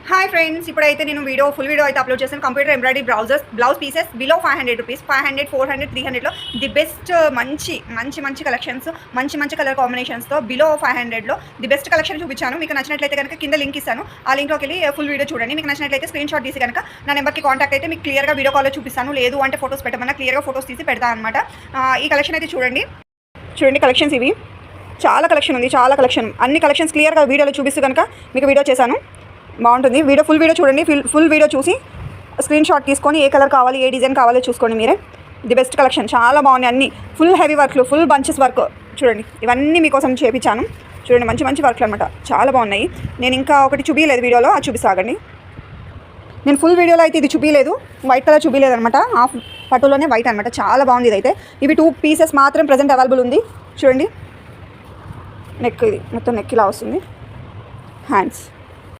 Hi friends, ఇప్పుడైతే నేను full video అయితే అప్లోడ్ చేశాను. Computer embroidery blouse pieces below 500 rupees, 500, 400, 300లో ది బెస్ట్ మంచి కలెక్షన్స్, మంచి కలర్ కాంబినేషన్స్తో బిలో 500లో ది బెస్ట్ కలెక్షన్ చూపించాను. మీకు నచ్చినట్లయితే కనుక కింద లింక్ ఇస్తాను. ఆ లింక్లోకి వెళ్ళి ఫుల్ వీడియో చూడండి. మీకు నచ్చినట్లయితే స్క్రీన్ షాట్ తీసి కనుక నా నెంబర్కి కాంటాక్ట్ అయితే మీకు క్లియర్గా వీడియో కాల్లో చూపిస్తాను. లేదు అంటే ఫోటోస్ పెట్టమన్నా క్లియర్గా ఫోటోస్ తీసి పెడతాను అనమాట. ఈ కలెక్షన్ అయితే చూడండి కలెక్షన్స్ ఇవి. చాలా కలెక్షన్ ఉంది, చాలా కలెక్షన్. అన్ని కలెక్షన్స్ క్లియర్గా వీడియోలో చూపిస్తూ కనుక మీకు వీడియో చేశాను. బాగుంటుంది. ఫుల్ వీడియో చూడండి. ఫుల్ వీడియో చూసి స్క్రీన్ షాట్ తీసుకొని ఏ కలర్ కావాలి, ఏ డిజైన్ కావాలో చూసుకోండి మీరే. ది బెస్ట్ కలెక్షన్, చాలా బాగున్నాయి. అన్ని ఫుల్ హెవీ వర్క్లు, ఫుల్ బంచెస్ వర్క్ చూడండి. ఇవన్నీ మీకోసం చేపించాను. చూడండి, మంచి వర్క్లు అనమాట. చాలా బాగున్నాయి. నేను ఇంకా ఒకటి చూపించలేదు వీడియోలో, అది చూపిస్తాగండి. నేను ఫుల్ వీడియోలో అయితే ఇది చూపించలేదు, వైట్ కలర్ చూపించలేదు అనమాట. హాఫ్ పట్టులోనే వైట్ అనమాట. చాలా బాగుంది ఇదైతే. ఇవి 2 పీసెస్ మాత్రం ప్రజెంట్ అవైలబుల్ ఉంది. చూడండి, నెక్ ఇది మొత్తం నెక్ ఇలా వస్తుంది. హ్యాండ్స్